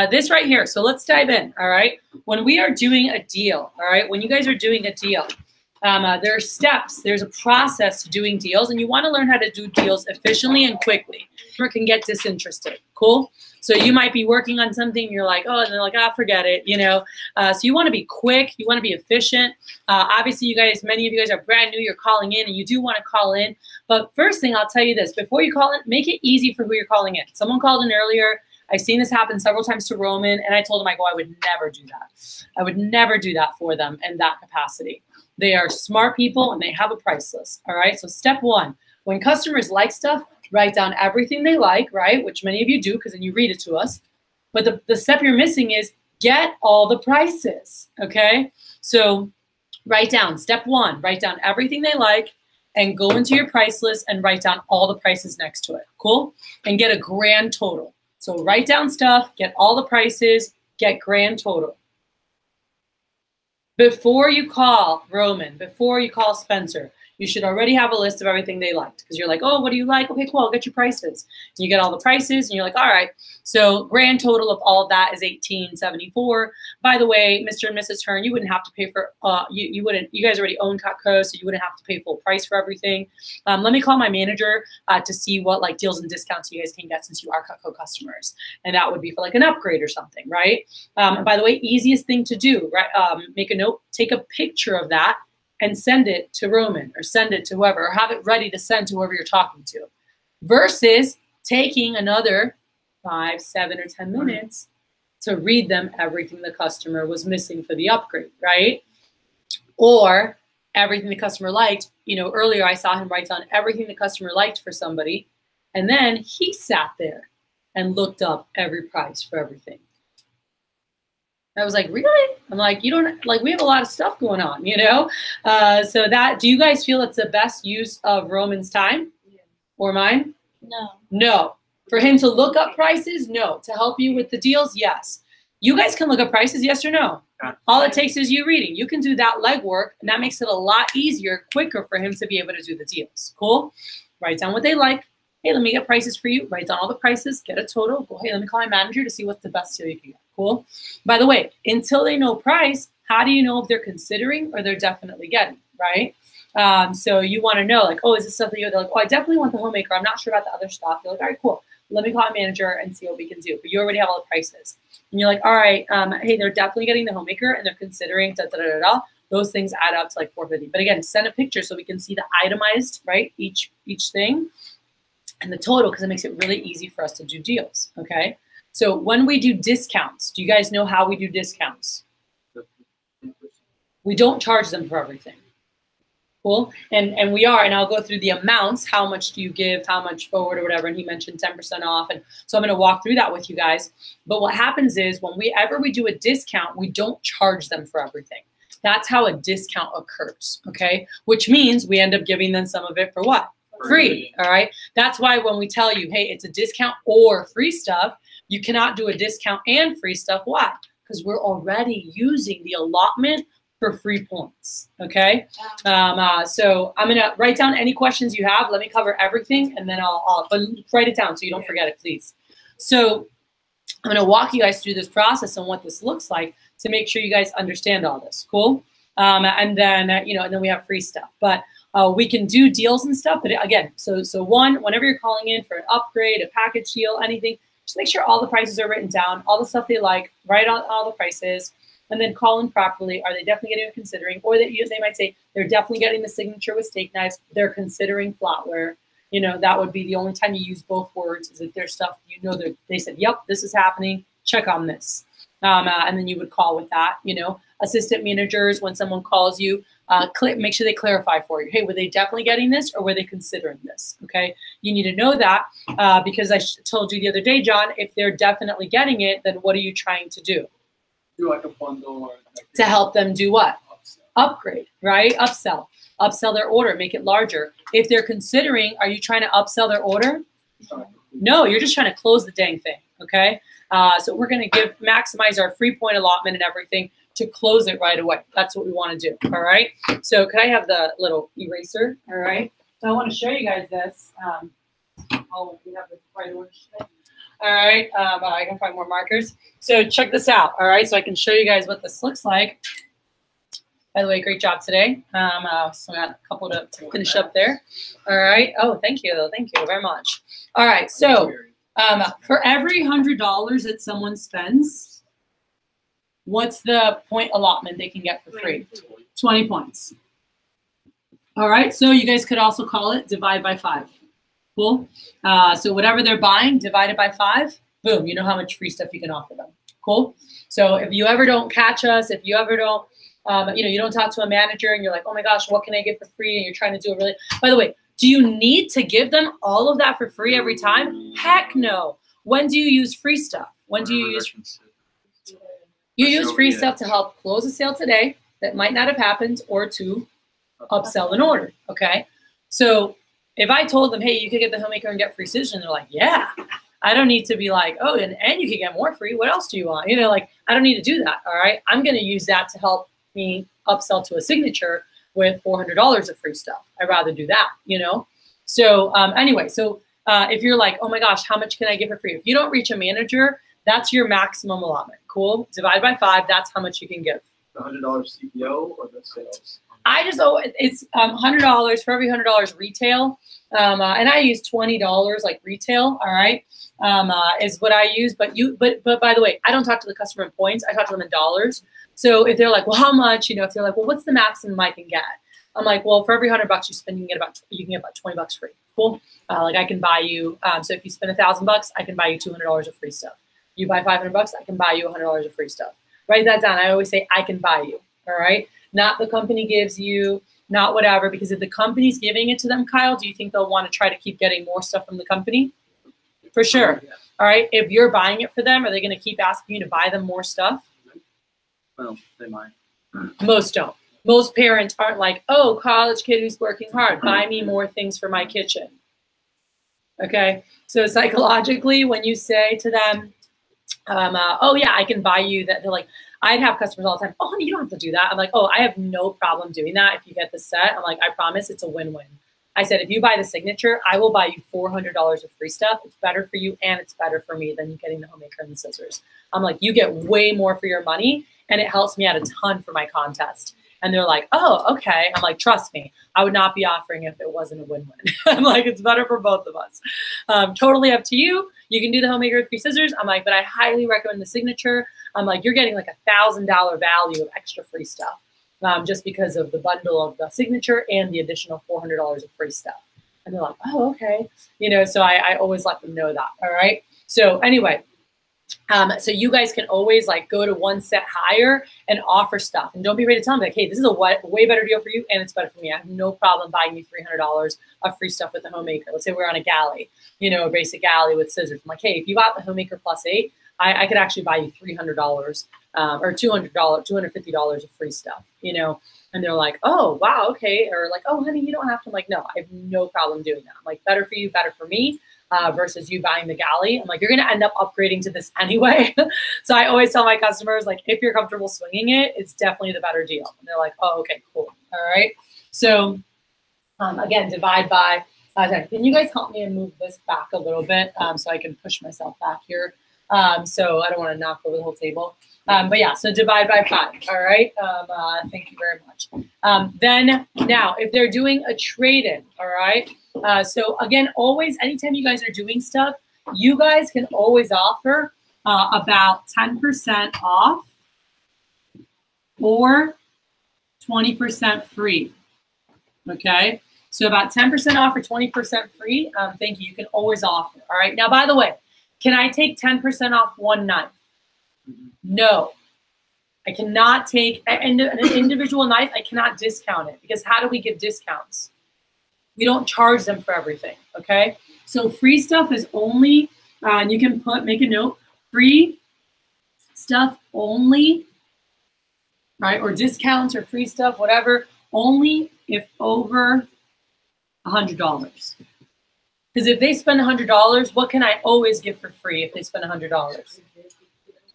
this right here. So let's dive in, all right? When we are doing a deal, all right, when you guys are doing a deal, there are steps, there's a process to doing deals, and you want to learn how to do deals efficiently and quickly. Or can get disinterested, cool? So you might be working on something, you're like, oh, and they're like, ah, forget it, you know? So you want to be quick, you want to be efficient. Obviously, you guys, many of you guys are brand new, you're calling in, and you do want to call in. But first thing, I'll tell you this, before you call in, make it easy for who you're calling in. Someone called in earlier. I've seen this happen several times to Roman, and I told him, I go, I would never do that. I would never do that for them in that capacity. They are smart people, and they have a price list, all right? So step one, when customers like stuff, write down everything they like, right? Which many of you do, because then you read it to us. But the step you're missing is get all the prices, okay? So write down, step one, write down everything they like, and go into your price list and write down all the prices next to it, cool? And get a grand total. So write down stuff, get all the prices, get grand total. Before you call Roman, before you call Spencer, you should already have a list of everything they liked, because you're like, oh, what do you like? Okay, cool, I'll get you prices. And you get all the prices, and you're like, all right. So grand total of all of that is $18.74. By the way, Mr. and Mrs. Hearn, you wouldn't have to pay for, you guys already own Cutco, so you wouldn't have to pay full price for everything. Let me call my manager to see what like deals and discounts you guys can get since you are Cutco customers. And that would be for like an upgrade or something, right? And by the way, easiest thing to do, right? Make a note, take a picture of that, and send it to Roman or send it to whoever, or have it ready to send to whoever you're talking to, versus taking another 5, 7, or 10 minutes to read them everything the customer was missing for the upgrade, right? Or everything the customer liked. You know, earlier I saw him write down everything the customer liked for somebody, and then he sat there and looked up every price for everything. I was like, really? I'm like, you don't, like, we have a lot of stuff going on, you know? So that, do you guys feel it's the best use of Roman's time? Yeah. Or mine? No. No. For him to look up prices? No. To help you with the deals? Yes. You guys can look up prices, yes or no? Yeah. All it takes is you reading. You can do that legwork, and that makes it a lot easier, quicker for him to be able to do the deals. Cool? Write down what they like. Hey, let me get prices for you. Write down all the prices, get a total. Go, hey, let me call my manager to see what's the best deal you can get. Cool? By the way, until they know price, how do you know if they're considering or they're definitely getting, right? So you want to know, like, oh, is this stuff that you're like, oh, I definitely want the homemaker. I'm not sure about the other stuff. You're like, all right, cool. Let me call my manager and see what we can do. But you already have all the prices. And you're like, all right, hey, they're definitely getting the homemaker and they're considering da-da-da-da-da. Those things add up to like $450. But again, send a picture so we can see the itemized, right, each thing and the total, because it makes it really easy for us to do deals, okay? So when we do discounts, do you guys know how we do discounts? We don't charge them for everything. Cool? And we are, and I'll go through the amounts, how much do you give, how much forward or whatever, and he mentioned 10% off, and so I'm going to walk through that with you guys. But what happens is whenever we do a discount, we don't charge them for everything. That's how a discount occurs, okay? Which means we end up giving them some of it for what? Free, all right? That's why when we tell you, hey, it's a discount or free stuff, you cannot do a discount and free stuff. Why? Because we're already using the allotment for free points, okay? So I'm gonna write down any questions you have. Let me cover everything, and then but write it down so you don't forget it, please. So I'm gonna walk you guys through this process and what this looks like to make sure you guys understand all this, cool? And then, and then we have free stuff. But we can do deals and stuff, but again, so one, whenever you're calling in for an upgrade, a package deal, anything, just make sure all the prices are written down, all the stuff they like, write on all the prices, and then call in properly. Are they definitely getting it considering? Or they might say they're definitely getting the signature with steak knives. They're considering flatware. You know, that would be the only time you use both words, is if there's stuff, you know, they said, yep, this is happening. Check on this. And then you would call with that, you know. Assistant managers, when someone calls you, make sure they clarify for you. Hey, were they definitely getting this or were they considering this? Okay, you need to know that because I told you the other day, John, if they're definitely getting it, then what are you trying to do? Do like a bundle or like to help them do what? Upsell. Upgrade, right? Upsell their order, make it larger. If they're considering, are you trying to upsell their order? No, you're just trying to close the dang thing. Okay, so we're going to maximize our free point allotment and everything to close it right away. That's what we want to do. All right. So could I have the little eraser? All right. So I want to show you guys this. Oh, we have the right orange today. All right, I can find more markers. So check this out, all right? So I can show you guys what this looks like. By the way, great job today. So I got a couple to finish up there. All right. Oh, thank you. Thank you very much. All right. So for every $100 that someone spends, what's the point allotment they can get for free? 20 points. All right. So you guys could also call it divide by 5. Cool. So whatever they're buying, divided by 5, boom, you know how much free stuff you can offer them. Cool. So if you ever don't catch us, if you ever don't, you don't talk to a manager and you're like, oh my gosh, what can I get for free? And you're trying to do it really. By the way, do you need to give them all of that for free every time? Heck no. When do you use free stuff? When do you use? You use free stuff to help close a sale today that might not have happened, or to upsell an order. Okay. So if I told them, hey, you could get the homemaker and get free scissors, and they're like, yeah, I don't need to be like, oh, and you could get more free. What else do you want? Like, I don't need to do that. All right. I'm going to use that to help me upsell to a signature with $400 of free stuff. I'd rather do that, So anyway, so if you're like, oh my gosh, how much can I get for free? If you don't reach a manager, that's your maximum allotment. Cool. Divide by 5. That's how much you can give. The $100 CPO or the sales? I just it's $100 for every $100 retail, and I use $20 like retail. All right, is what I use. But by the way, I don't talk to the customer in points. I talk to them in dollars. So if they're like, well, how much? If they're like, well, what's the maximum I can get? I'm like, well, for every $100 you spend, you can get about $20 free. Cool. Like I can buy you. So if you spend $1,000, I can buy you $200 of free stuff. You buy $500, I can buy you $100 of free stuff. Write that down. I always say I can buy you. All right. Not the company gives you, not whatever. Because if the company's giving it to them, Kyle, do you think they'll want to try to keep getting more stuff from the company? For sure. Yeah. All right. If you're buying it for them, are they going to keep asking you to buy them more stuff? Well, they might. Most don't. Most parents aren't like, oh, college kid who's working hard, buy me more things for my kitchen. Okay. So psychologically, when you say to them, oh yeah, I can buy you that, they're like, I'd have customers all the time, oh, honey, you don't have to do that. I'm like, oh, I have no problem doing that if you get the set. I'm like, I promise it's a win-win. I said, if you buy the signature, I will buy you $400 of free stuff. It's better for you and it's better for me than you getting the homemaker and the scissors. I'm like, you get way more for your money and it helps me out a ton for my contest. And they're like, oh, okay. I'm like, trust me, I would not be offering if it wasn't a win-win. I'm like, it's better for both of us. Totally up to you. You can do the homemaker with free scissors. I'm like, but I highly recommend the signature. I'm like, you're getting like $1,000 value of extra free stuff just because of the bundle of the signature and the additional $400 of free stuff. And they're like, oh, okay. So I always let them know that. All right. So anyway, so you guys can always like go to one set higher and offer stuff. And don't be afraid to tell them like, hey, this is a way better deal for you and it's better for me. I have no problem buying you $300 of free stuff with the homemaker. Let's say we're on a galley, a basic galley with scissors. I'm like, hey, if you bought the homemaker plus 8, I could actually buy you $300 or $250 of free stuff, and they're like, oh, wow, okay. Or like, oh, honey, you don't have to. I'm like, no, I have no problem doing that. I'm like, better for you, better for me. Versus you buying the galley. I'm like, you're going to end up upgrading to this anyway. So I always tell my customers, like, if you're comfortable swinging it, it's definitely the better deal. And they're like, oh, okay, cool. All right. So again, divide by, can you guys help me and move this back a little bit so I can push myself back here? So I don't want to knock over the whole table. But yeah, so divide by 5. All right. Thank you very much. Then now, if they're doing a trade-in, all right. So again, always, anytime you guys are doing stuff, you guys can always offer about 10% off or 20% free. Okay. So about 10% off or 20% free. Thank you. You can always offer. All right. Now, by the way, can I take 10% off one knife? No. I cannot take an individual knife. I cannot discount it because how do we give discounts? We don't charge them for everything, okay? So free stuff is only, and you can make a note, free stuff only, right? Or discounts or free stuff, whatever, only if over $100. Because if they spend $100, what can I always give for free if they spend $100?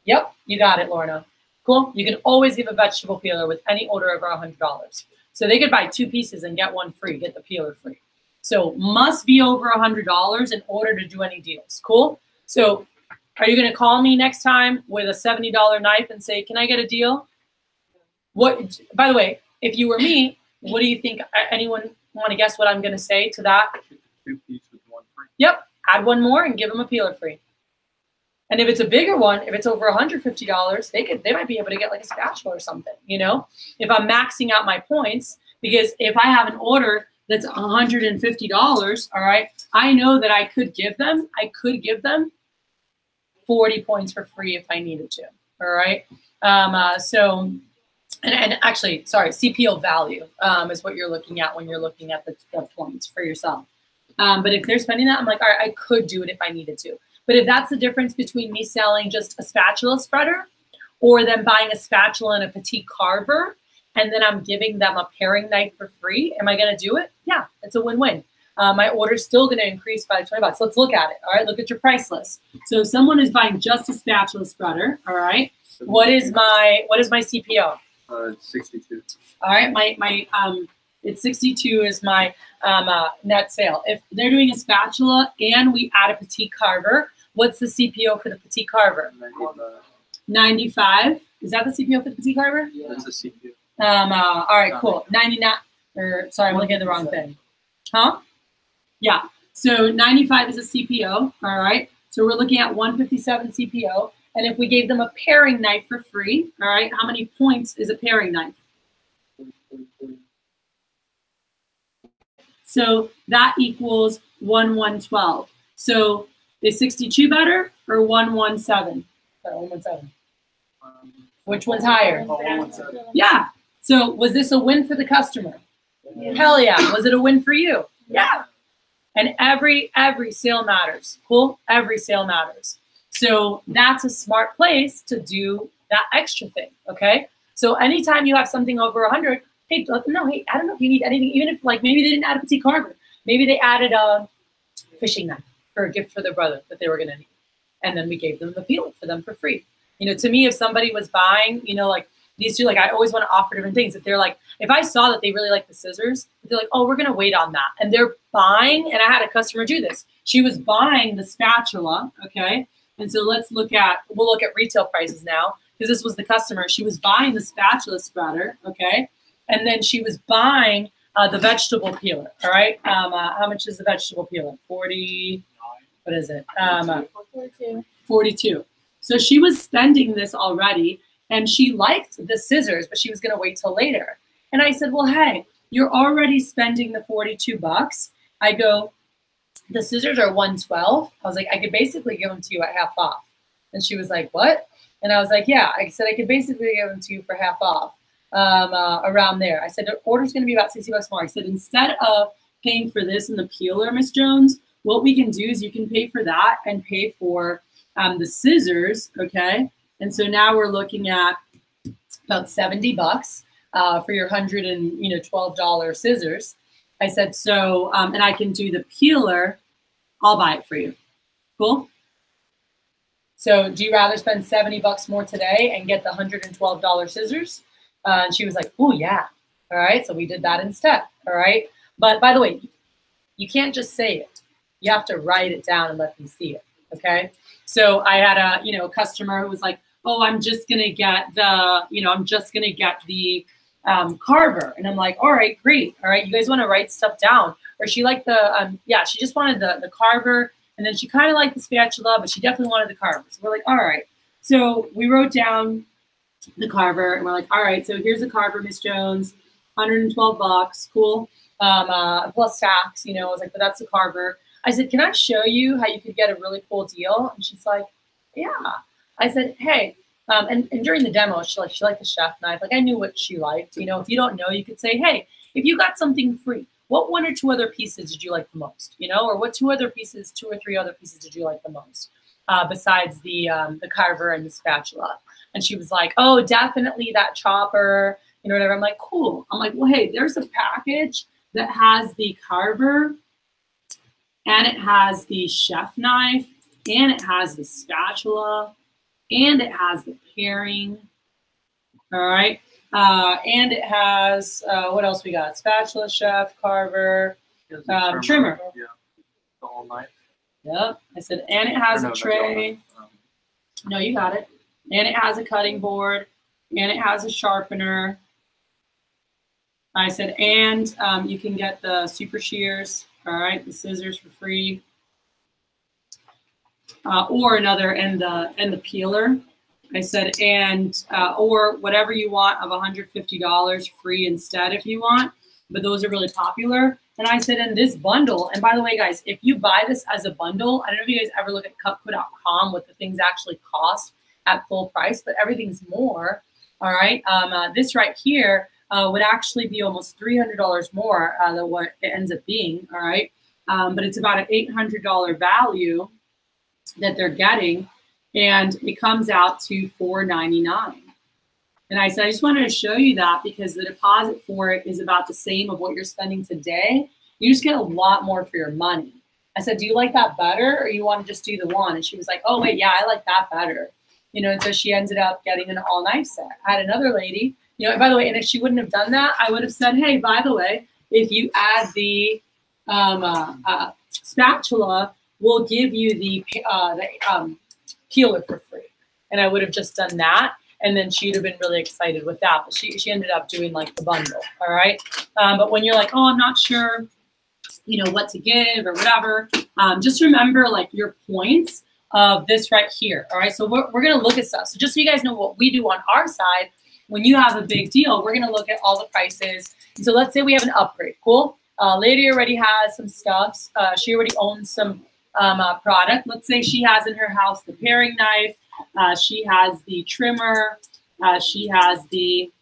Yep, you got it, Lorna. Cool. You can always give a vegetable peeler with any order over $100. So they could buy 2 pieces and get 1 free, get the peeler free. So must be over $100 in order to do any deals. Cool. So Are you going to call me next time with a $70 knife and say, can I get a deal? What? By the way, if you were me, what do you think? Anyone want to guess what I'm going to say to that? 2 pieces with 1 free. Yep. Add 1 more and give them a peeler free. And if it's a bigger one, if it's over $150, they might be able to get like a spatula or something, you know, if I'm maxing out my points, because if I have an order that's $150, all right, I know that I could give them 40 points for free if I needed to. All right. And actually, sorry, CPO value is what you're looking at when you're looking at the points for yourself. But if they're spending that, I'm like, all right, I could do it if I needed to. But if that's the difference between me selling just a spatula spreader or them buying a spatula and a petite carver, and then I'm giving them a paring knife for free, am I going to do it? Yeah, it's a win-win. My order's still going to increase by $20. Let's look at it. All right, look at your price list. So if someone is buying just a spatula spreader, all right, what is my CPO? It's 62. All right, it's 62 is my net sale. If they're doing a spatula and we add a petite carver, what's the CPO for the petite carver? 95. Is that the CPO for the petite carver? Yeah. That's the CPO. All right, cool. 99. Or sorry, I'm looking at the wrong thing. Huh? Yeah. So 95 is a CPO. All right. So we're looking at 157 CPO. And if we gave them a paring knife for free, all right, how many points is a paring knife? So that equals 112. So is 62 better or 117? Sorry, 117. Which one's higher? Yeah. So was this a win for the customer? Yeah. Hell yeah. Was it a win for you? Yeah. And every sale matters. Cool? Every sale matters. So that's a smart place to do that extra thing. Okay. So anytime you have something over 100, hey, let them know, hey, I don't know if you need anything, even if like maybe they didn't add a petite carver. Maybe they added a fishing knife for a gift for their brother that they were going to need. And then we gave them the peeler for them for free. You know, to me, if somebody was buying, you know, like these two, like I always want to offer different things. If they're like, if I saw that they really like the scissors, they're like, oh, we're going to wait on that. And they're buying, and I had a customer do this. She was buying the spatula, okay? And so we'll look at retail prices now, because this was the customer. She was buying the spatula spreader, okay? And then she was buying the vegetable peeler, all right? How much is the vegetable peeler? 40, what is it? 42. 42. So she was spending this already, and she liked the scissors, but she was going to wait till later. And I said, well, hey, you're already spending the 42 bucks. I go, the scissors are 112. I was like, I could basically give them to you at half off. And she was like, what? And I was like, yeah. I said, I could basically give them to you for half off, around there. I said, the order's going to be about 60 bucks more. I said, instead of paying for this and the peeler, Miss Jones, what we can do is you can pay for that and pay for the scissors, okay? And so now we're looking at about 70 bucks for your $112 scissors. I said, so, and I can do the peeler, I'll buy it for you. Cool? So do you rather spend 70 bucks more today and get the $112 scissors? And she was like, oh yeah. All right, so we did that instead, all right? But by the way, you can't just say it. You have to write it down and let them see it, okay? So I had a, customer who was like, oh, I'm just gonna get the, carver. And I'm like, all right, great. All right, you guys wanna write stuff down. Or she liked the, she just wanted the carver, and then she kind of liked the spatula, but she definitely wanted the carver. So we're like, all right. So we wrote down the carver, and we're like, all right, so here's the carver, Miss Jones, 112 bucks, cool. Plus tax, I was like, but that's the carver. I said, can I show you how you could get a really cool deal? And she's like, yeah. I said, hey, and during the demo, she liked the chef knife. Like I knew what she liked. If you don't know, you could say, hey, if you got something free, what 1 or 2 other pieces did you like the most? Or what 2 or 3 other pieces did you like the most? Besides the carver and the spatula. And she was like, oh, definitely that chopper, whatever. I'm like, cool. I'm like, well, hey, there's a package that has the carver, and it has the chef knife, and it has the spatula, and it has the paring. All right. And it has, what else we got? Spatula, chef, carver, trimmer. Yeah. The whole knife. Yep. I said, and it has a tray. No, you got it. And it has a cutting board, and it has a sharpener. I said, and you can get the super shears, all right, the scissors for free, or another, and the peeler. I said, and or whatever you want of $150 free instead if you want, but those are really popular. And I said, and this bundle, and by the way, guys, if you buy this as a bundle, I don't know if you guys ever look at Cutco.com what the things actually cost at full price, but everything's more, all right? This right here would actually be almost $300 more than what it ends up being, all right? But it's about an $800 value that they're getting, and it comes out to $499. And I said, I just wanted to show you that because the deposit for it is about the same of what you're spending today. You just get a lot more for your money. I said, do you like that better, or you want to just do the one? And she was like, oh, wait, yeah, I like that better. You know, and so she ended up getting an all-knife set. I had another lady, you know, by the way, and if she wouldn't have done that, I would have said, hey, by the way, if you add the spatula, we'll give you the peeler for free. And I would have just done that. And then she'd have been really excited with that. But she ended up doing like the bundle, all right? But when you're like, oh, I'm not sure, you know, what to give or whatever, just remember like your points of this right here, all right? So we're going to look at stuff. So just so you guys know what we do on our side, when you have a big deal, we're going to look at all the prices. And so let's say we have an upgrade, cool? Lady already has some stuff. She already owns some product. Let's say she has in her house the paring knife. She has the trimmer. She has the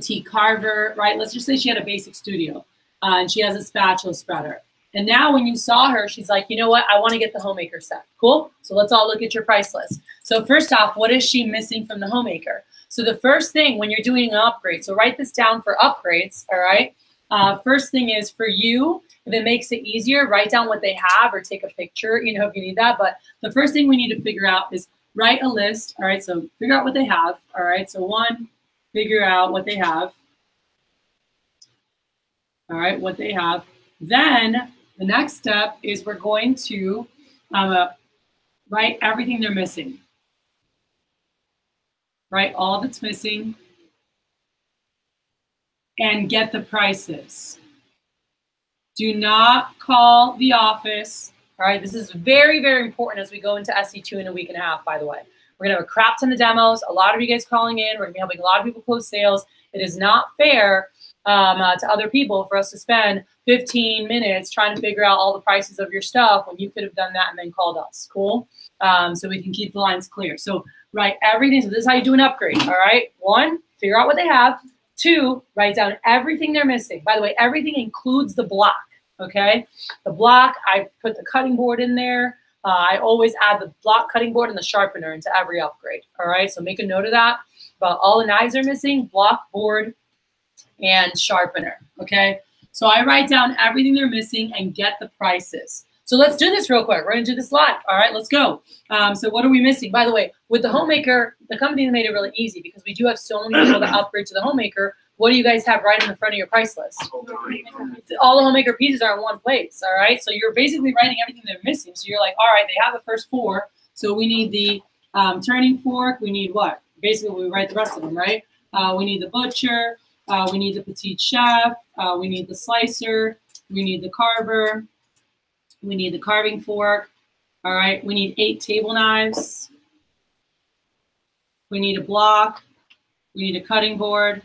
tea carver, right? Let's just say she had a basic studio and she has a spatula spreader. And now when you saw her, she's like, you know what? I want to get the homemaker set. Cool. So let's all look at your price list. So first off, what is she missing from the homemaker? So the first thing when you're doing an upgrade, so write this down for upgrades, all right? First thing is for you, if it makes it easier, write down what they have or take a picture, you know, if you need that. But the first thing we need to figure out is write a list. All right, so figure out what they have. All right, so one, figure out what they have. All right, what they have. Then the next step is we're going to write everything they're missing. Write all that's missing and get the prices. Do not call the office. All right, this is very, very important as we go into SE2 in a week and a half, by the way. We're going to have a crap ton of demos, a lot of you guys calling in. We're going to be helping a lot of people close sales. It is not fair to other people for us to spend 15 minutes trying to figure out all the prices of your stuff when you could have done that and then called us. Cool? So we can keep the lines clear. So write everything. So this is how you do an upgrade. All right, one, figure out what they have. Two, write down everything they're missing. By the way, everything includes the block. Okay, the block, I put the cutting board in there. I always add the block, cutting board, and the sharpener into every upgrade. All right, so make a note of that. But all the knives are missing, block, board, and sharpener. Okay, so I write down everything they're missing and get the prices. So let's do this real quick. We're going to do this live. All right, let's go. So what are we missing? By the way, with the homemaker, the company made it really easy because we do have so many people that upgrade to the homemaker. What do you guys have right in the front of your price list? All the homemaker pieces are in one place, all right? So you're basically writing everything they're missing. So you're like, all right, they have the first four. So we need the turning fork. We need what? Basically, we write the rest of them, right? We need the butcher. We need the petite chef. We need the slicer. We need the carver. We need the carving fork. All right, we need 8 table knives. We need a block. We need a cutting board.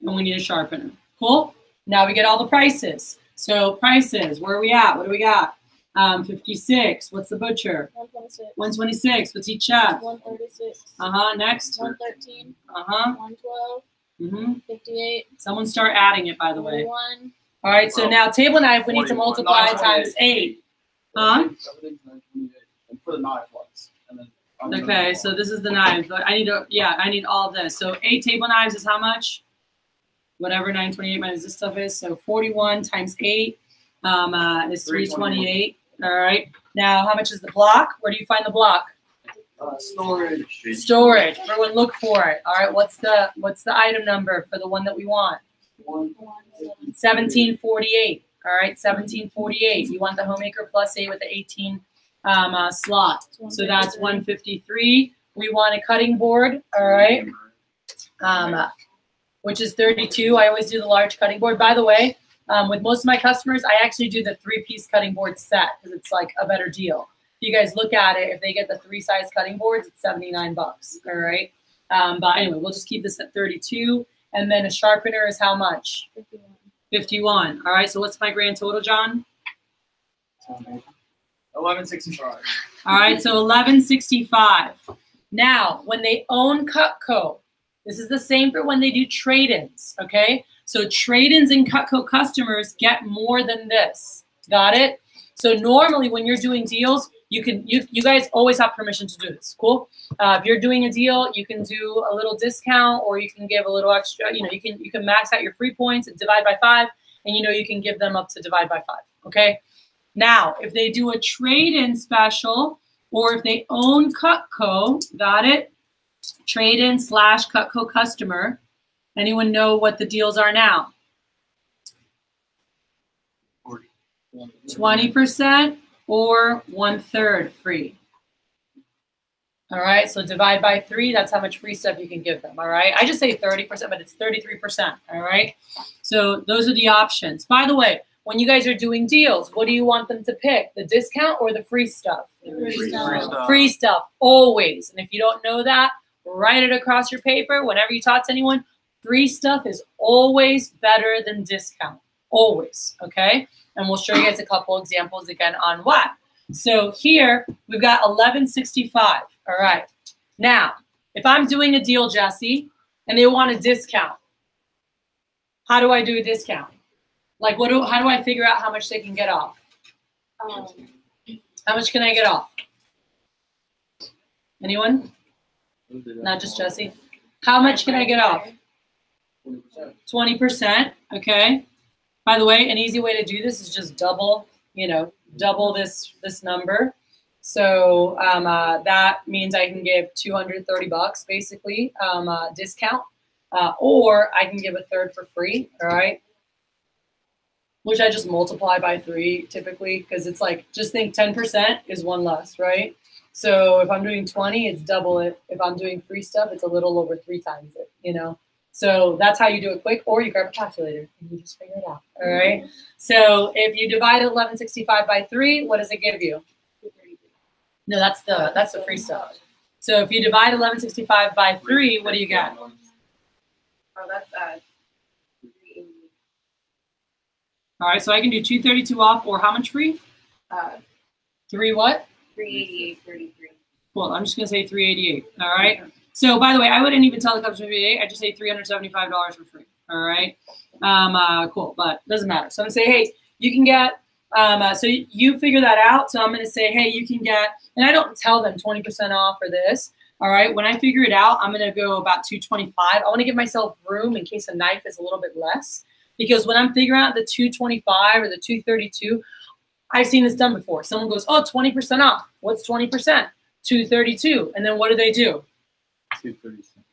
And we need a sharpener. Cool? Now we get all the prices. So prices, where are we at? What do we got? 56. What's the butcher? 126. 126. What's each chef? 136. Next. 113. 112. 58. Someone start adding it, by the way. 41. All right, so now table knife, we need to multiply times 8. Everything's 928. And for the knife ones. And then Okay, so this is the knife. But I need to, yeah, I need all of this. So 8 table knives is how much? Whatever 928 minus this stuff is. So 41 times 8 is 328. All right. Now, how much is the block? Where do you find the block? Storage. Storage. Everyone look for it. All right. What's the item number for the one that we want? 1748. All right. 1748. You want the homemaker plus 8 with the 18 slot. So that's 153. We want a cutting board, all right, which is 32. I always do the large cutting board. By the way, with most of my customers, I actually do the 3-piece cutting board set because it's like a better deal. If you guys look at it, if they get the 3-size cutting boards, it's $79, all right? But anyway, we'll just keep this at 32. And then a sharpener is how much? 51. 51. All right, so what's my grand total, John? 1165. All right, so 1165. Now, when they own Cutco, this is the same for when they do trade-ins, okay? So trade-ins and Cutco customers get more than this. Got it? So normally when you're doing deals, you guys always have permission to do this. Cool. If you're doing a deal, you can do a little discount, or you can give a little extra. You know, you can max out your free points and divide by 5, and you know you can give them up to divide by 5. Okay. Now, if they do a trade-in special, or if they own Cutco, got it? Trade-in / Cutco customer. Anyone know what the deals are now? 20%. Or 1/3 free. All right, so divide by 3, that's how much free stuff you can give them, all right? I just say 30%, but it's 33%, all right? So those are the options. By the way, when you guys are doing deals, what do you want them to pick? The discount or the free stuff? Free stuff. Free stuff, always. And if you don't know that, write it across your paper. Whenever you talk to anyone, free stuff is always better than discount, always, okay? And we'll show you guys a couple examples again on what. So here we've got 1165. All right. Now, if I'm doing a deal, Jesse, and they want a discount, how do I do a discount? Like, how do I figure out how much they can get off? How much can I get off? Anyone? Not just Jesse. How much can I get off? 20%. Okay. By the way, an easy way to do this is just double, double this number. So that means I can give $230 basically discount, or I can give 1/3 for free. All right, which I just multiply by 3 typically, because it's like, just think 10% is 1 less, right? So if I'm doing 20, it's double it. If I'm doing free stuff, it's a little over 3 times it. So that's how you do it quick, or you grab a calculator and you just figure it out, all right? So if you divide 1165 by 3, what does it give you? No, that's the free stuff. So if you divide 1165 by 3, what do you get? Oh, that's 380. All right, so I can do 232 off, or how much free? 3 what? 388.33. Cool, I'm just gonna say 388, all right? So, by the way, I wouldn't even tell the customer 388. I just say $375 for free. All right, cool, but doesn't matter. So I'm gonna say, hey, you can get. So you figure that out. So I'm gonna say, hey, you can get, and I don't tell them 20% off for this. All right, when I figure it out, I'm gonna go about 225. I want to give myself room in case a knife is a little bit less, because when I'm figuring out the 225 or the 232, I've seen this done before. Someone goes, oh, 20% off. What's 20%? 232, and then what do they do? 237.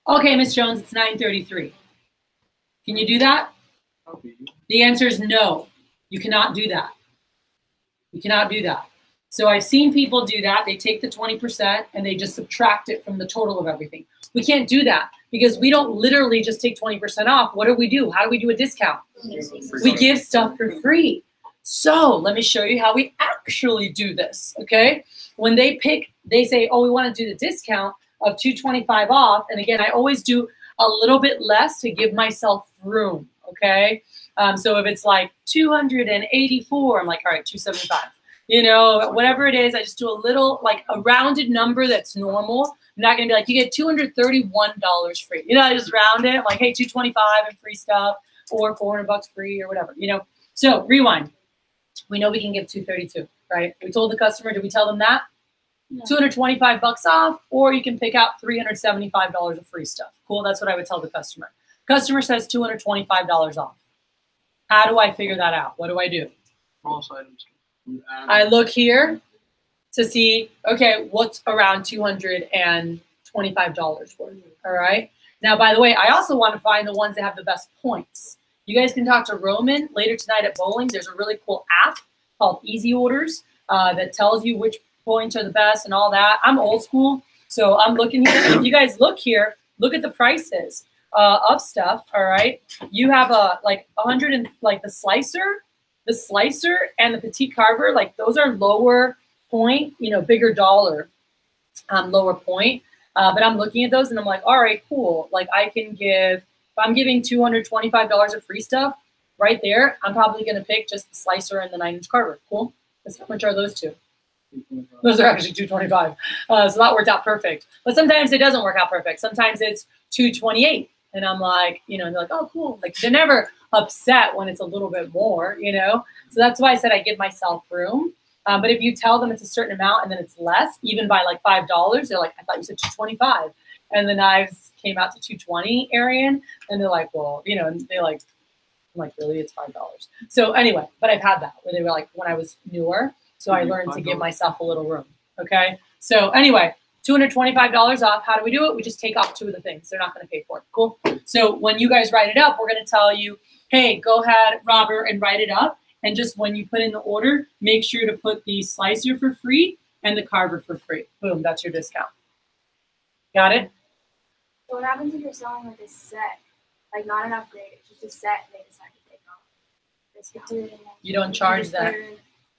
Okay, Miss Jones, it's 933. Can you do that? The answer is no. You cannot do that. You cannot do that. So I've seen people do that. They take the 20% and they just subtract it from the total of everything. We can't do that because we don't literally just take 20% off. What do? How do we do a discount? We give stuff for free. So let me show you how we actually do this, okay? When they say, oh, we want to do the discount of 225 off. And again, I always do a little bit less to give myself room, okay? So if it's like 284, I'm like, all right, 275. Whatever it is, I just do a little, like a rounded number that's normal. I'm not going to be like, you get $231 free. I just round it. I'm like, hey, 225 and free stuff, or $400 free or whatever, So rewind. We know we can give 232, right? We told the customer, did we tell them that? No. $225 off, or you can pick out $375 of free stuff. Cool, that's what I would tell the customer. Customer says $225 off. How do I figure that out? What do I do? I look here to see, okay, what's around $225 worth, all right? Now, by the way, I also want to find the ones that have the best points. You guys can talk to Roman later tonight at bowling. There's a really cool app called Easy Orders that tells you which points are the best and all that. I'm old school, so I'm looking here. If you guys look here, look at the prices of stuff. All right, you have like 100 and like the slicer and the petite carver. Like those are lower point, you know, bigger dollar, lower point. But I'm looking at those and I'm like, all right, cool. Like I can give, if I'm giving $225 of free stuff right there, I'm probably going to pick just the slicer and the 9-inch carver. Cool. How much are those two? Those are actually $225. So that worked out perfect. But sometimes it doesn't work out perfect. Sometimes it's $228. And I'm like, you know, and they're like, oh, cool. Like they're never upset when it's a little bit more, you know? So that's why I said I give myself room. But if you tell them it's a certain amount and then it's less, even by like $5, they're like, I thought you said $225. And the knives came out to $220, Arian. And they're like, well, you know, and they're like, I'm like, really? It's $5. So anyway, but I've had that where they were like, when I was newer. So I learned to give myself a little room. Okay. So anyway, $225 off. How do we do it? We just take off 2 of the things. They're not going to pay for it. Cool. So when you guys write it up, we're going to tell you, hey, go ahead, Robert, and write it up. And just when you put in the order, make sure to put the slicer for free and the carver for free. Boom, that's your discount. Got it? So what happens if you're selling like a set, like not an upgrade, it's just a set and they decide to take off? Discounted. You don't charge that.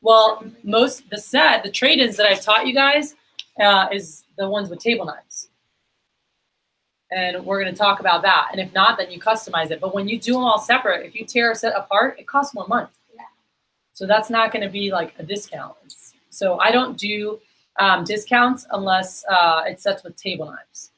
Well, the trade-ins that I taught you guys is the ones with table knives. And we're going to talk about that. And if not, then you customize it. But when you do them all separate, if you tear a set apart, it costs more money. Yeah. So that's not going to be like a discount. So I don't do discounts unless it's sets with table knives.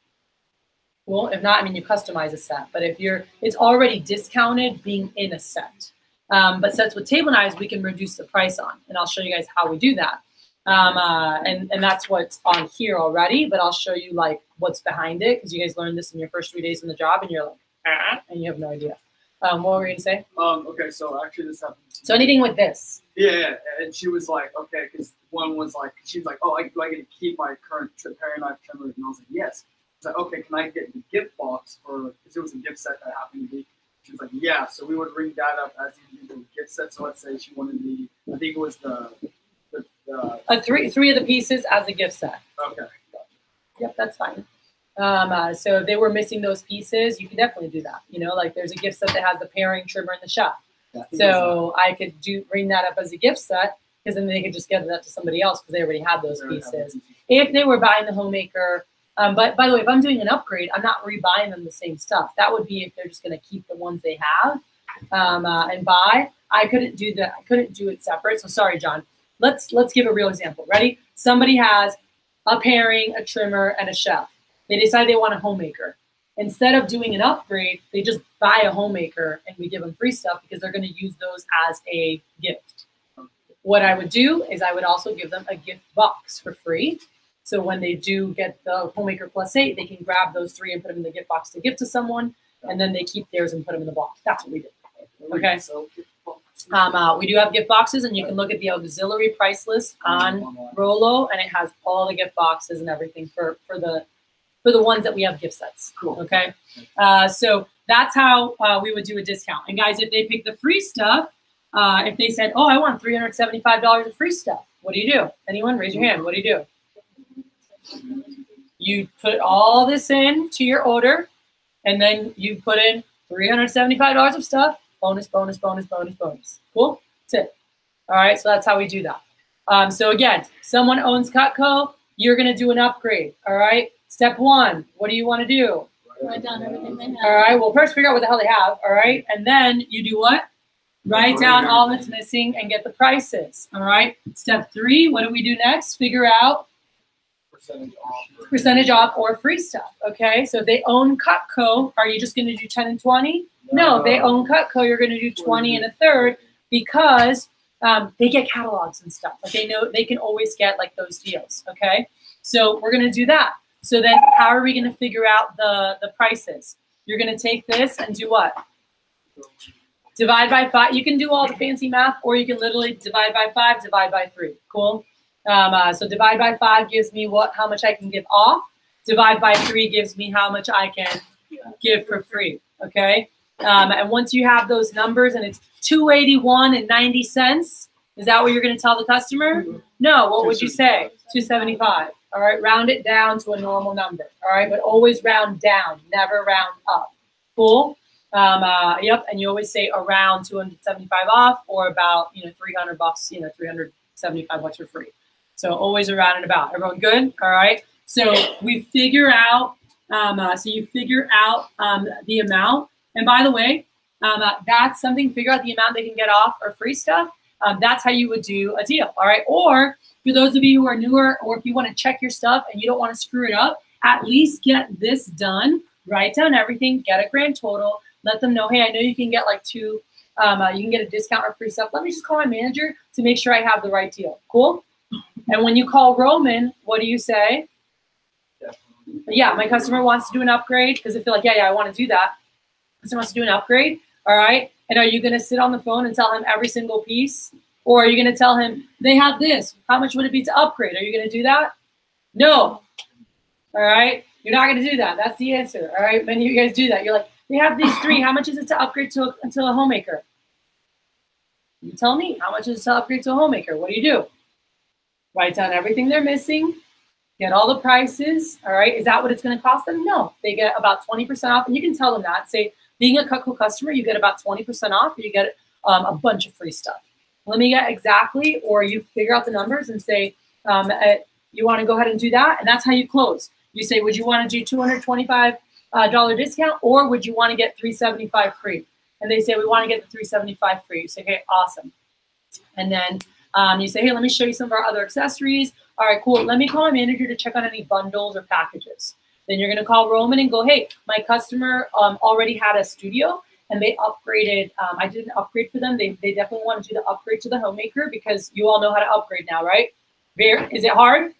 Well, if not, I mean, you customize a set. But if it's already discounted being in a set. But sets with table knives, we can reduce the price on. And I'll show you guys how we do that. And that's what's on here already, but I'll show you like what's behind it because you guys learned this in your first 3 days in the job and you're like, and you have no idea. What were you gonna say? Okay, so actually this happened. So anything with this? Yeah, and she was like, okay, because one was like, she's like, oh, do I get to keep my current paring knife trimmer? And I was like, yes. I was like, okay, can I get the gift box because it was a gift set that happened to be. She was like, yeah. So we would ring that up as the gift set. So let's say she wanted I think it was three of the pieces as a gift set. Okay. Yep, that's fine. So if they were missing those pieces, you can definitely do that. You know, like there's a gift set that has the paring trimmer and the shelf. Yeah, so I could bring that up as a gift set because then they could just give that to somebody else because they already had those pieces. If they were buying the homemaker, but by the way, if I'm doing an upgrade, I'm not rebuying them the same stuff. That would be if they're just going to keep the ones they have and buy. I couldn't do that. I couldn't do it separate. So sorry, John. Let's give a real example. Ready? Somebody has a paring, a trimmer, and a shelf. They decide they want a homemaker. Instead of doing an upgrade, they just buy a homemaker and we give them free stuff because they're going to use those as a gift. What I would do is I would also give them a gift box for free. So when they do get the homemaker plus 8, they can grab those 3 and put them in the gift box to give to someone, and then they keep theirs and put them in the box. That's what we did. Okay. We do have gift boxes, and you can look at the auxiliary price list on Rollo, and it has all the gift boxes and everything for the ones that we have gift sets. Cool. Okay. So that's how we would do a discount. And guys, if they pick the free stuff, if they said, oh, I want $375 of free stuff, what do you do? Anyone? Raise your hand. What do you do? You put all this in to your order, and then you put in $375 of stuff. Bonus, bonus, bonus, bonus, bonus. Cool? That's it. All right, so that's how we do that. So again, someone owns Cutco, you're going to do an upgrade. All right? Step 1, what do you want to do? Write down everything they have. All right, well, first figure out what the hell they have. All right, and then you do what? Write down all that's missing and get the prices. All right? Step 3, what do we do next? Figure out percentage off or free stuff. Okay, so if they own Cutco, are you just going to do 10 and 20? No, if they own Cutco, you're going to do 20 and a third because they get catalogs and stuff. Like they know they can always get like those deals. Okay, so we're going to do that. So then how are we going to figure out the prices? You're going to take this and do what? Divide by 5. You can do all the fancy math, or you can literally divide by 5, divide by 3. Cool. So divide by 5 gives me how much I can give off. Divide by 3 gives me how much I can give for free. Okay. And once you have those numbers and it's $281.90, is that what you're going to tell the customer? No. What would you say? $275. All right. Round it down to a normal number. All right. But always round down, never round up. Cool. Yep. And you always say around 275 off, or about, $300, $375 for free. So always around and about. Everyone good? All right. So we figure out, you figure out the amount. And by the way, that's something, figure out the amount they can get off or free stuff. That's how you would do a deal. All right. Or for those of you who are newer, or if you want to check your stuff and you don't want to screw it up, at least get this done. Write down everything, get a grand total, let them know, hey, I know you can get like two, you can get a discount or free stuff. Let me just call my manager to make sure I have the right deal. Cool. And when you call Roman, what do you say? Yeah, my customer wants to do an upgrade, because if they're like, yeah, I want to do that. Customer wants to do an upgrade. All right. And are you going to sit on the phone and tell him every single piece? Or are you going to tell him they have this? How much would it be to upgrade? Are you going to do that? No. All right. You're not going to do that. That's the answer. All right. Many of you guys do that. You're like, they have these three. How much is it to upgrade to a homemaker? You tell me. How much is it to upgrade to a homemaker? What do? Write down everything they're missing. Get all the prices. All right. Is that what it's going to cost them? No. They get about 20% off. And you can tell them that. Say, being a Cutco customer, you get about 20% off. Or you get a bunch of free stuff. Let me get exactly, or you figure out the numbers and say, you want to go ahead and do that. And that's how you close. You say, would you want to do $225 discount, or would you want to get $375 free? And they say, we want to get the $375 free. You say, okay, awesome. And then you say, hey, let me show you some of our other accessories. All right, cool. Let me call my manager to check on any bundles or packages. Then you're going to call Roman and go, hey, my customer already had a studio and they upgraded. I did an upgrade for them. They definitely want to do the upgrade to the homemaker, because you all know how to upgrade now, right? Is it hard?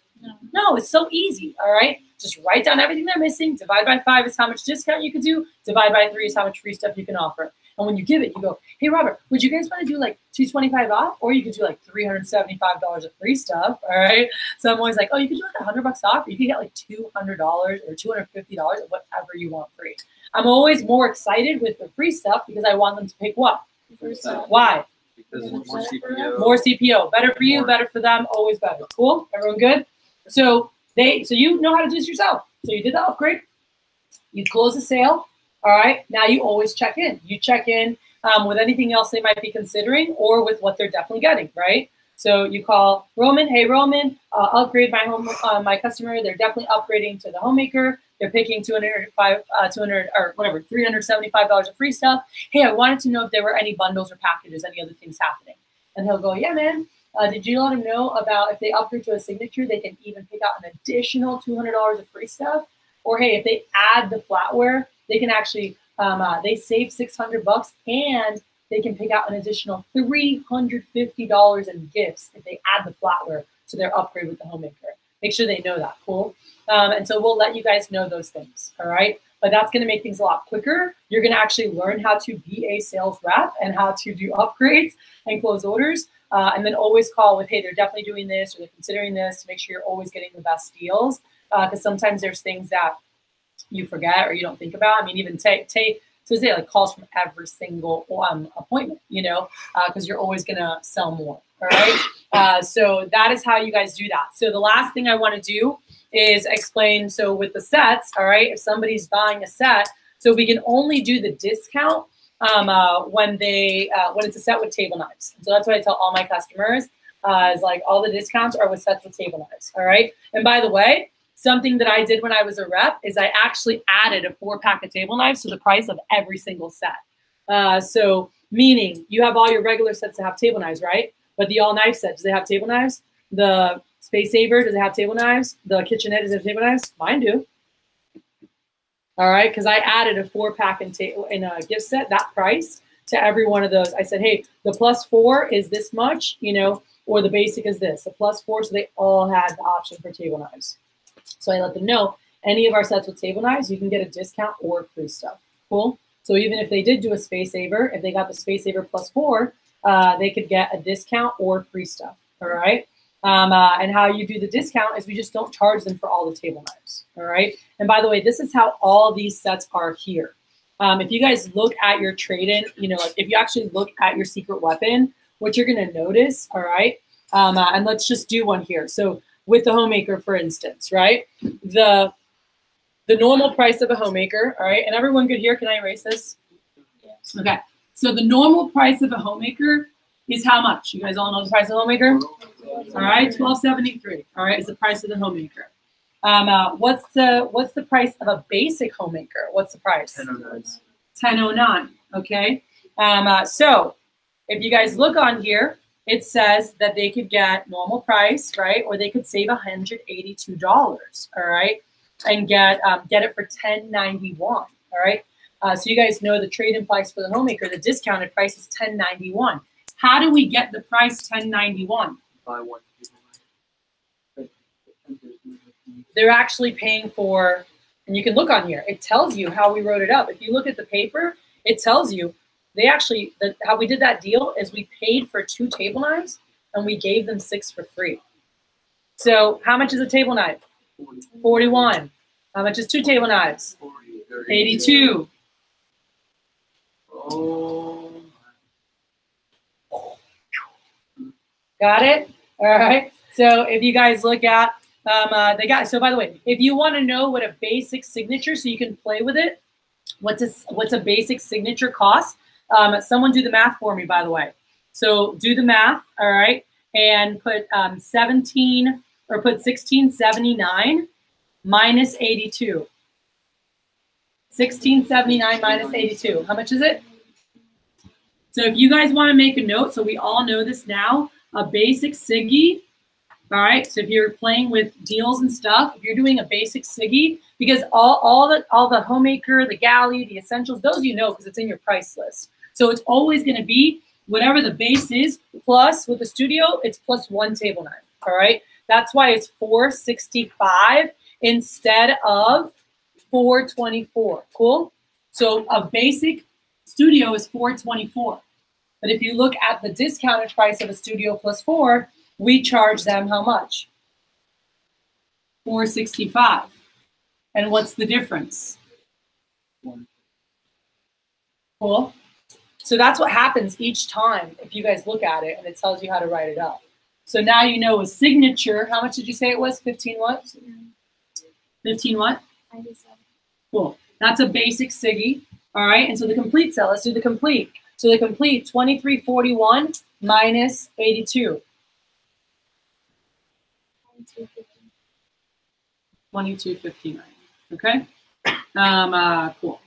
No, it's so easy. All right. Just write down everything they're missing. Divide by 5 is how much discount you can do. Divide by 3 is how much free stuff you can offer. And when you give it, you go, hey, Robert, would you guys want to do like $225 off? Or you could do like $375 of free stuff. All right. So I'm always like, oh, you could do like $100 off. Or you could get like $200 or $250 or whatever you want free. I'm always more excited with the free stuff, because I want them to pick what? Free stuff. Why? Because more CPO. More CPO. Better for you, better for them, always better. Cool? Everyone good? So you know how to do this yourself. So you did the upgrade. You close the sale. All right. Now you always check in. You check in with anything else they might be considering, or with what they're definitely getting, right? So you call Roman. Hey, Roman, upgrade my customer. They're definitely upgrading to the homemaker. They're picking $375 of free stuff. Hey, I wanted to know if there were any bundles or packages, any other things happening. And he'll go, yeah, man. Did you let him know about if they upgrade to a signature, they can even pick out an additional $200 of free stuff? Or hey, if they add the flatware, they can actually they save $600 and they can pick out an additional $350 in gifts if they add the flatware to their upgrade with the homemaker. Make sure they know that. Cool. And so we'll let you guys know those things. All right. But that's going to make things a lot quicker. You're going to actually learn how to be a sales rep and how to do upgrades and close orders. And then always call with, hey, they're definitely doing this, or they're considering this, to make sure you're always getting the best deals. Because sometimes there's things that you forget or you don't think about. I mean, even Tuesday, like calls from every single appointment, because you're always going to sell more. All right. So that is how you guys do that. So the last thing I want to do is explain. So with the sets, all right, if somebody's buying a set, so we can only do the discount when it's a set with table knives. So that's what I tell all my customers is like all the discounts are with sets with table knives. All right. And by the way, something that I did when I was a rep is I actually added a 4-pack of table knives to the price of every single set. So meaning you have all your regular sets that have table knives, right? But the all knife set, does it have table knives? The Space Saver, does it have table knives? The KitchenAid, does it have table knives? Mine do. All right, because I added a 4-pack in a gift set, that price, to every one of those. I said, hey, the +4 is this much, or the basic is this. The +4, so they all had the option for table knives. So I let them know, any of our sets with table knives, you can get a discount or free stuff. Cool? So even if they did do a Space Saver, if they got the Space Saver +4, they could get a discount or free stuff. All right? And how you do the discount is we just don't charge them for all the table knives. All right? And by the way, this is how all these sets are here. if you guys look at your trade-in, you know, like if you actually look at your secret weapon, what you're gonna notice, all right? And let's just do one here. So with the homemaker, for instance, right? The normal price of a homemaker, all right? And everyone good here? Can I erase this? Yes. Okay. So the normal price of a homemaker is how much? You guys all know the price of a homemaker? All right, $12.73. All right, is the price of the homemaker. What's the price of a basic homemaker? What's the price? $10.09. Okay. So if you guys look on here, it says that they could get normal price, right? Or they could save $182. All right, and get it for $10.91. All right. So you guys know the trade-in price for the homemaker. The discounted price is $10.91. How do we get the price $10.91? Buy one. They're actually paying for, and you can look on here. It tells you how we wrote it up. If you look at the paper, it tells you they actually, how we did that deal is we paid for 2 table knives and we gave them 6 for free. So how much is a table knife? 41. How much is 2 table knives? 82. Oh. Got it? All right. So if you guys look at, so by the way, if you want to know what a basic signature, so you can play with it, what's a basic signature cost? Someone do the math for me, by the way. So do the math, all right, and put 1679 minus 82. 1679 minus 82. How much is it? So if you guys want to make a note, so we all know this now, a basic Siggy, all right, so if you're playing with deals and stuff, if you're doing a basic Siggy, because all the homemaker, the galley, the essentials, those you know because it's in your price list. So it's always going to be whatever the base is, plus with the studio, it's plus 1 table knife, all right? That's why it's $465 instead of $424, cool? So a basic studio is $424. But if you look at the discounted price of a studio plus 4, we charge them how much? $465. And what's the difference? 1. Cool. So that's what happens each time if you guys look at it and it tells you how to write it up. So now you know a signature, how much did you say it was? 15 what? 15 what? 97. Cool. That's a basic Siggy. All right. And so the complete cell, let's do the complete. So the complete 2341 minus 82. 2259. Okay. Cool.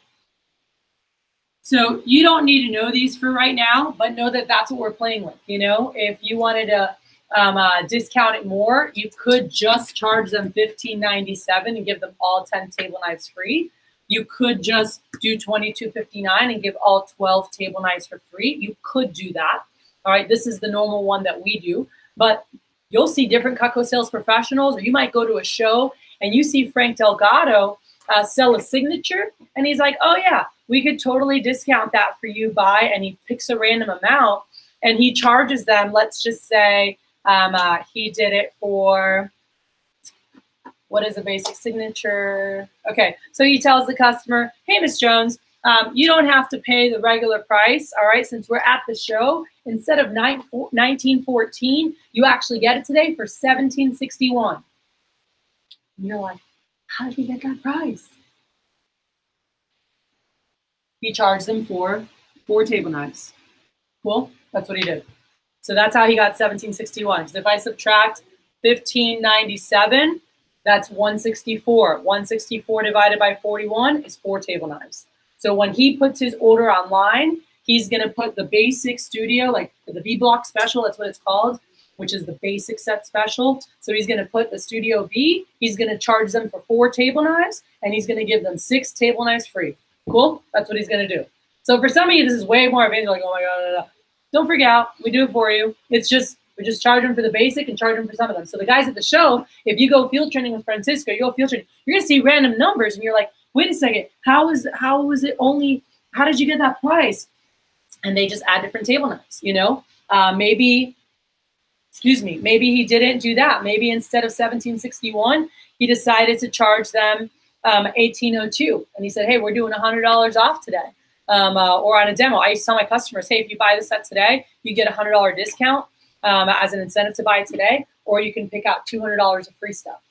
So you don't need to know these for right now, but know that that's what we're playing with. You know, if you wanted to discount it more, you could just charge them $15.97 and give them all 10 table knives free. You could just do $22.59 and give all 12 table knives for free. You could do that. All right, this is the normal one that we do, but you'll see different Cutco sales professionals, or you might go to a show and you see Frank Delgado sell a signature, and he's like, oh yeah, we could totally discount that for you by, and he picks a random amount and he charges them, let's just say he did it for, what is a basic signature? Okay, so he tells the customer, hey, Miss Jones, you don't have to pay the regular price, all right, since we're at the show. Instead of $19.14, you actually get it today for $17.61. And you're like, how did he get that price? He charged them for 4 table knives. Cool, that's what he did. So that's how he got $17.61. So if I subtract $15.97, that's $164. $164 divided by 41 is 4 table knives. So when he puts his order online, he's going to put the basic studio, like the V-Block special, that's what it's called, which is the basic set special. So he's going to put the Studio B, he's going to charge them for 4 table knives, and he's going to give them 6 table knives free. Cool? That's what he's going to do. So for some of you, this is way more advanced, like, oh my God, don't freak out. We do it for you. It's just, we just charge them for the basic and charge them for some of them. So the guys at the show, if you go field training with Francisco, you go field training, you're going to see random numbers, and you're like, wait a second, how did you get that price? And they just add different table knives, you know? Maybe he didn't do that. Maybe instead of $17.61, he decided to charge them 1802, and he said, hey, we're doing $100 off today. Or on a demo. I used to tell my customers, hey, if you buy the set today, you get a $100 discount as an incentive to buy it today, or you can pick out $200 of free stuff.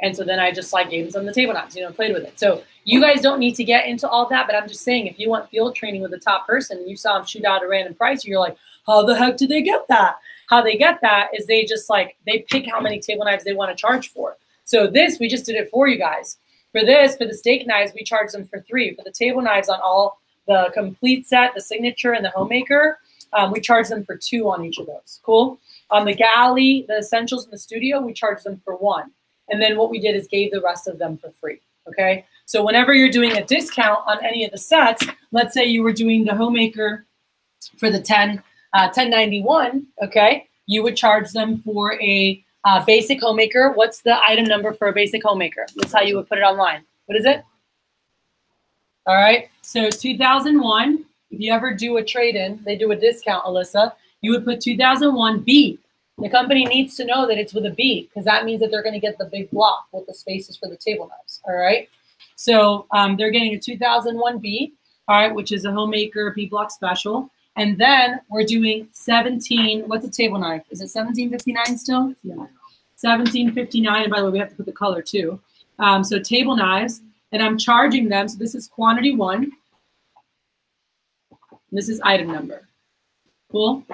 And so then I just like gave them some of the table knives, you know, played with it. So you guys don't need to get into all that, but I'm just saying, if you want field training with a top person and you saw them shoot out a random price, you're like, how the heck did they get that? How they get that is they just like, they pick how many table knives they want to charge for. So this, we just did it for you guys. For this, for the steak knives, we charge them for $3. For the table knives on all the complete set, the signature and the homemaker, we charge them for $2 on each of those. Cool? On the galley, the essentials in the studio, we charge them for $1. And then what we did is gave the rest of them for free. Okay? So whenever you're doing a discount on any of the sets, let's say you were doing the homemaker for the $10.91, okay, you would charge them for a basic homemaker. What's the item number for a basic homemaker? That's how you would put it online. What is it? All right. So 2001, if you ever do a trade-in, they do a discount, Alyssa, you would put 2001 B. The company needs to know that it's with a B, because that means that they're going to get the big block with the spaces for the table knives. All right. So they're getting a 2001 B, all right, which is a homemaker B block special. And then we're doing 17. What's a table knife? Is it 1759 still? Yeah. 1759. And by the way, we have to put the color too. So table knives, and I'm charging them. So this is quantity 1. This is item number. Cool.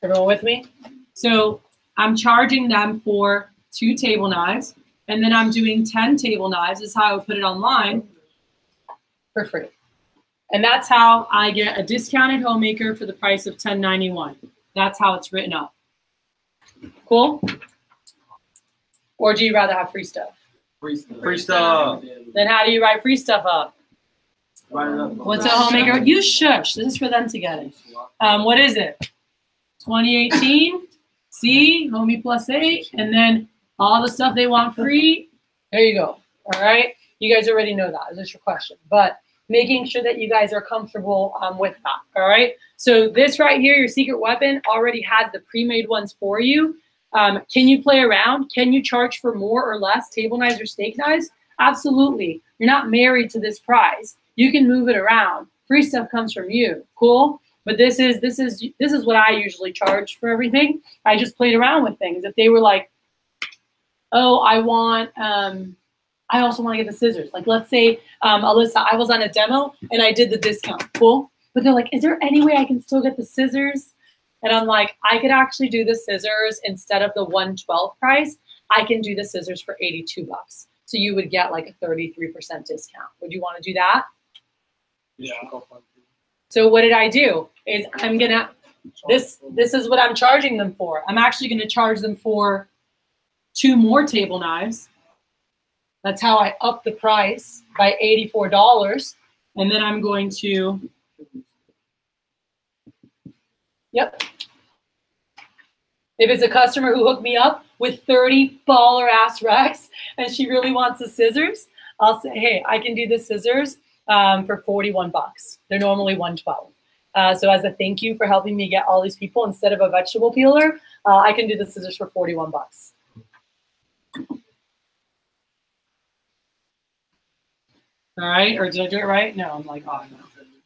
Everyone with me? So I'm charging them for 2 table knives, and then I'm doing 10 table knives. This is how I would put it online for free. And that's how I get a discounted homemaker for the price of $10.91. That's how it's written up. Cool? Or do you rather have free stuff? Free stuff. Then how do you write free stuff up? Write it up. What's a homemaker? You shush. This is for them to get it. What is it? 2018. C, homie plus 8. And then all the stuff they want free. There you go. All right. You guys already know that. Is this your question? But making sure that you guys are comfortable with that. All right. So this right here, your secret weapon, already has the pre-made ones for you. Can you play around? Can you charge for more or less table knives or steak knives? Absolutely. You're not married to this prize. You can move it around. Free stuff comes from you. Cool. But this is what I usually charge for everything. I just played around with things. If they were like, oh, I also want to get the scissors. Like, let's say, Alyssa, I was on a demo and I did the discount. Cool. But they're like, is there any way I can still get the scissors? And I'm like, I could actually do the scissors instead of the $112 price. I can do the scissors for $82. So you would get like a 33% discount. Would you want to do that? Yeah. So what did I do? Is I'm gonna this is what I'm charging them for. I'm actually gonna charge them for 2 more table knives. That's how I up the price by $84. And then I'm going to, yep. If it's a customer who hooked me up with 30 baller ass racks and she really wants the scissors, I'll say, hey, I can do the scissors for $41. They're normally $112. So as a thank you for helping me get all these people instead of a vegetable peeler, I can do the scissors for $41. All right, or did I do it right? No, I'm like, oh no.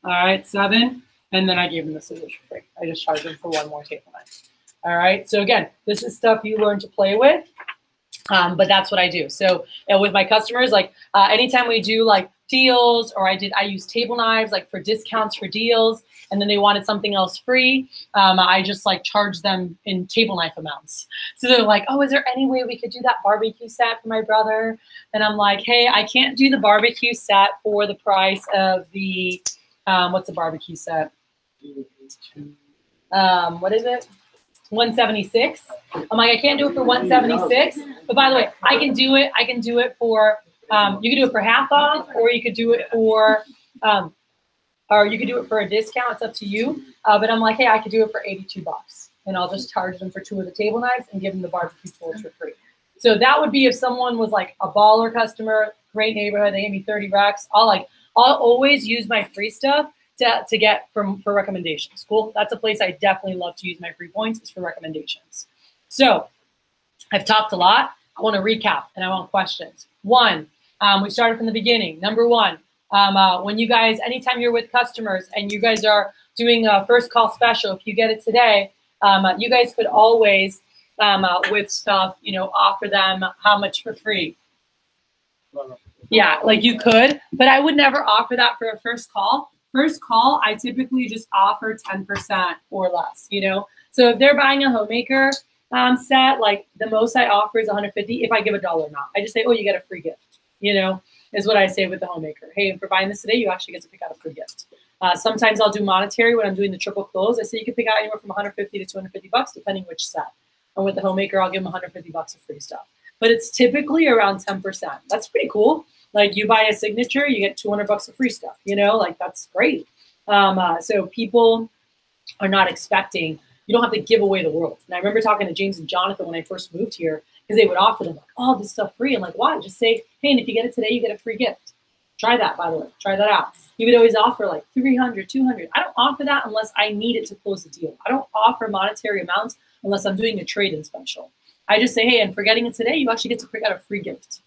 All right, 7, and then I gave them the scissors for free. I just charged them for 1 more table knife. All right, so again, this is stuff you learn to play with, but that's what I do. So with my customers, like anytime we do like deals, or I use table knives like for discounts for deals, and then they wanted something else free, I just like charge them in table knife amounts. So they're like, oh, is there any way we could do that barbecue set for my brother? And I'm like, hey, I can't do the barbecue set for the price of the, what's the barbecue set? What is it? 176. I'm like, I can't do it for 176. But by the way, I can do it. I can do it for, you can do it for half off, or you could do it for, or you could do it for a discount. It's up to you. But I'm like, hey, I could do it for $82, and I'll just charge them for 2 of the table knives and give them the barbecue tools for free. So that would be if someone was like a baller customer, great neighborhood, they gave me 30 racks. I'll always use my free stuff to get for recommendations. Cool. That's a place I definitely love to use my free points, is for recommendations. So I've talked a lot. I want to recap and I want questions. One, we started from the beginning. Number one, when you guys, anytime you're with customers and you guys are doing a first call special, if you get it today, you guys could always, with stuff, you know, offer them how much for free. Yeah, like you could, but I would never offer that for a first call. First call, I typically just offer 10% or less, you know? So if they're buying a homemaker set, like the most I offer is 150 if I give a dollar amount. I just say, oh, you get a free gift, you know, is what I say with the homemaker. Hey, if you're buying this today, you actually get to pick out a free gift. Sometimes I'll do monetary when I'm doing the triple close. I say you can pick out anywhere from 150 to 250 bucks, depending which set. And with the homemaker, I'll give them 150 bucks of free stuff. But it's typically around 10%. That's pretty cool. Like you buy a signature, you get 200 bucks of free stuff, you know, like that's great. So people are not expecting, you don't have to give away the world. And I remember talking to James and Jonathan when I first moved here, because they would offer them like, oh, this stuff free. I'm like, why? Just say, hey, and if you get it today, you get a free gift. Try that, by the way. Try that out. He would always offer like 300, 200. I don't offer that unless I need it to close the deal. I don't offer monetary amounts unless I'm doing a trade-in special. I just say, hey, and for getting it today, you actually get to pick out a free gift.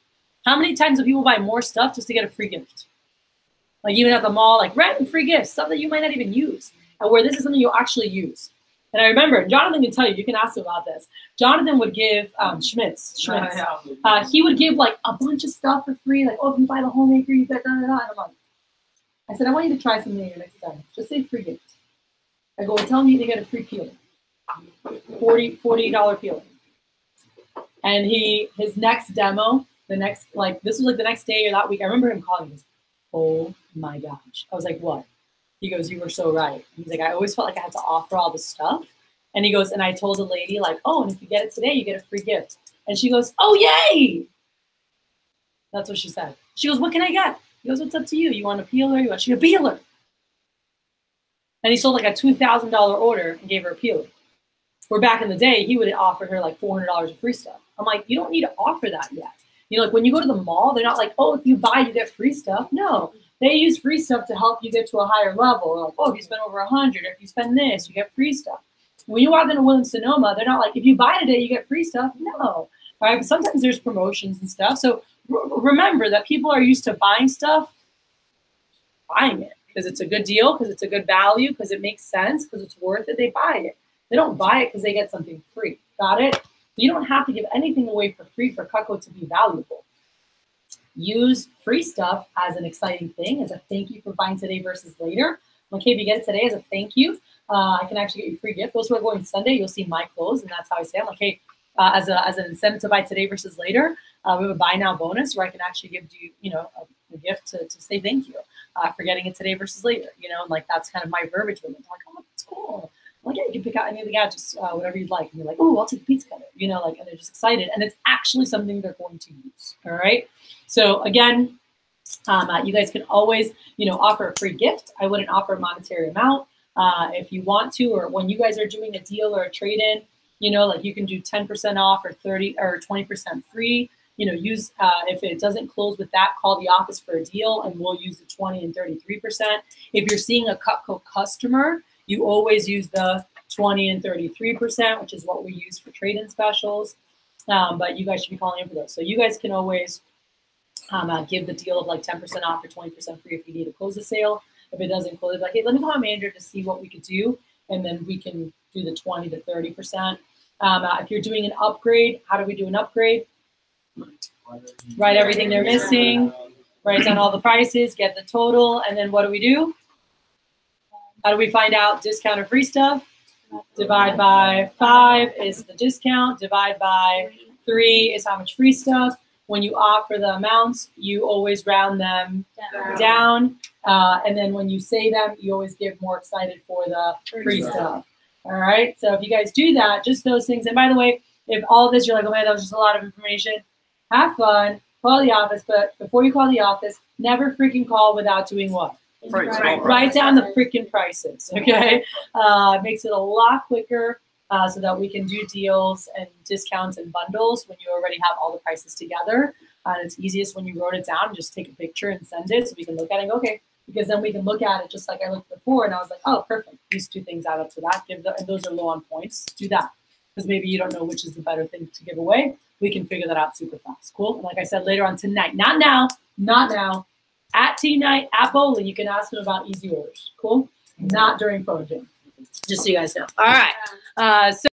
How many times do people buy more stuff just to get a free gift? Like even at the mall, like random free gifts, stuff that you might not even use, and where this is something you'll actually use. And I remember, Jonathan can tell you, you can ask him about this. Jonathan would give Schmitz. He would give like a bunch of stuff for free, like, oh, if you buy the homemaker, you get da-da-da. And I'm like, I said, I want you to try something here next time. Just say free gift. I go, tell me to get a free peeling. $40 peeling. And his next demo, this was like the next day or that week. I remember him calling me. Oh my gosh. I was like, what? He goes, you were so right. He's like, I always felt like I had to offer all this stuff. And he goes, and I told a lady like, oh, and if you get it today, you get a free gift. And she goes, oh, yay. That's what she said. She goes, what can I get? He goes, it's up to you. You want a peeler? You want a peeler? And he sold like a $2,000 order and gave her a peeler. Where back in the day, he would have offered her like $400 of free stuff. I'm like, you don't need to offer that yet. You know, like when you go to the mall, they're not like, oh, if you buy, you get free stuff. No, they use free stuff to help you get to a higher level. Like, oh, if you spend over 100, or if you spend this, you get free stuff. When you walk into Williams-Sonoma, they're not like, if you buy today, you get free stuff. No, all right? But sometimes there's promotions and stuff. So remember that people are used to buying stuff, buying it because it's a good deal, because it's a good value, because it makes sense, because it's worth it. They buy it. They don't buy it because they get something free. Got it? You don't have to give anything away for free for Cutco to be valuable. Use free stuff as an exciting thing, as a thank you for buying today versus later. Okay, if you get it today as a thank you, I can actually get you a free gift. Those who are going Sunday, you'll see my clothes, and that's how I say, I'm like, hey, as an incentive to buy today versus later, we have a buy now bonus where I can actually give you, you know, a gift to say thank you for getting it today versus later, you know, and like that's kind of my verbiage with it. I'm like, oh, that's cool. I'm like, yeah, you can pick out any of the gadgets, whatever you'd like. And you're like, oh, I'll take the pizza cutter, you know, like, and they're just excited. And it's actually something they're going to use, all right? So again, you guys can always, you know, offer a free gift. I wouldn't offer a monetary amount. If you want to, or when you guys are doing a deal or a trade-in, you know, like you can do 10% off or 30 or 20% free. You know, use if it doesn't close with that, call the office for a deal, and we'll use the 20 and 33%. If you're seeing a Cutco customer, you always use the 20 and 33%, which is what we use for trade-in specials. But you guys should be calling in for those. So you guys can always give the deal of like 10% off or 20% free if you need to close the sale. If it doesn't close, like, hey, let me call my manager to see what we could do, and then we can do the 20 to 30%. If you're doing an upgrade, how do we do an upgrade? Write everything they're missing, write down all the prices, get the total, and then what do? How do we find out discount or free stuff? Divide by 5 is the discount. Divide by 3 is how much free stuff. When you offer the amounts, you always round them down. And then when you say them, you always get more excited for the free stuff. All right. So if you guys do that, just those things. And by the way, if all of this, you're like, oh man, that was just a lot of information. Have fun. Call the office. But before you call the office, never freaking call without doing what? Write down the freaking prices, okay? It makes it a lot quicker so that we can do deals and discounts and bundles when you already have all the prices together. And it's easiest when you wrote it down, just take a picture and send it so we can look at it and go, okay, because then we can look at it just like I looked before and I was like, oh, perfect. These two things add up to that. And those are low on points. Do that. because maybe you don't know which is the better thing to give away. We can figure that out super fast. Cool. And like I said, later on tonight, not now, at tea night, at bowling, you can ask them about easy orders. Cool. Not during phone gym. Just so you guys know. All right. So